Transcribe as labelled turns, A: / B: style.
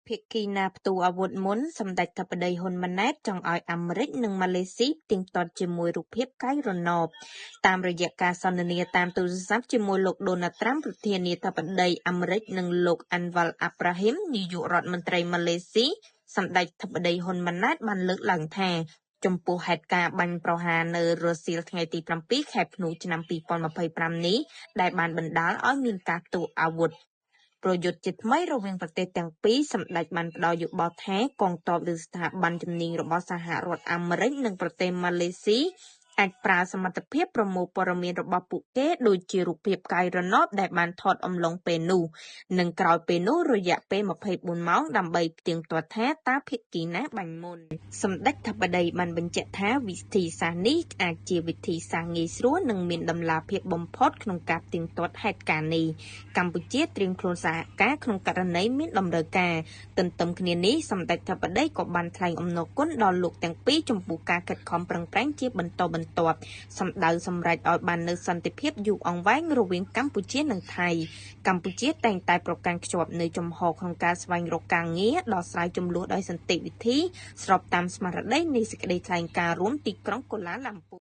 A: ភាគីណាផ្ទុះអាវុធមុនសម្ដេចធិបតីហ៊ុនម៉ាណែតចង់ឲ្យអាមេរិកនិងម៉ាឡេស៊ីទៀងទាត់ជាមួយរូបភាពកាយរណបតាមរយៈការសន្ទនាតាមទូរស័ព្ទជាមួយលោកដូណាល់ត្រាំប្រធានាធិបតីអាមេរិកនិងលោកអាន់វ៉ាល់អាប់រ៉ាហ៊ីមនាយករដ្ឋមន្ត្រីម៉ាឡេស៊ីសម្ដេចធិបតីហ៊ុនម៉ាណែតបានលើកឡើងថាចំពោះហេតុការណ៍បាញ់ប្រហារនៅរសៀលថ្ងៃទី7ខែធ្នូឆ្នាំ2025នេះដែលបានបណ្ដាលឲ្យមានការផ្ទុះអាវុធប្រយុទ្ធជាថ្មីរវាងប្រទេសទាំងពីរសម្ដេចបានផ្ដល់យោបល់ថាកងទ័ពឬស្ថាប័នជំនាញរបស់សហរដ្ឋអាមេរិកនិងប្រទេសម៉ាឡេស៊ីអាចប្រើសមត្ថភាពប្រមូលព័ត៌មានរបស់ពួកគេដូចជារូបភាពកាយរណបដែលបានថតអំឡុងពេលនោះនិងក្រោយពេលនោះរយៈពេល24ម៉ោងដើម្បីផ្ទៀងទាត់ថាតើភាគីណាបាញ់មុនសម្ដេចធិបតីបានបញ្ជាក់ថាវិធីសាស្ត្រនេះអាចជាវិធីសាស្ត្រងាយស្រួលនិងមានតម្លាភាពបំផុតក្នុងការផ្ទៀងទាត់ហេតុការណ៍នេះកម្ពុជាត្រៀមខ្លួនសហការក្នុងករណីមានតម្រូវការទន្ទឹមគ្នានេះសម្ដេចធិបតីក៏បានថ្លែងអំណរគុណដល់លោកទាំងពីរចំពោះការខិតខំប្រឹងប្រែងជាបន្តបន្ទាប់សម្ដៅសម្រេចឲ្យបាននូវសន្តិភាពយូរអង្វែងរវាងកម្ពុជានិងថៃកម្ពុជាតែងតែប្រកាន់ខ្ជាប់នូវជំហរក្នុងការស្វែងរកការងារដោះស្រាយជម្លោះដោយសន្តិវិធីស្របតាមស្មារតីនៃសេចក្តីថ្លែងការណ៍រួមទីក្រុងកូឡាឡាំពូ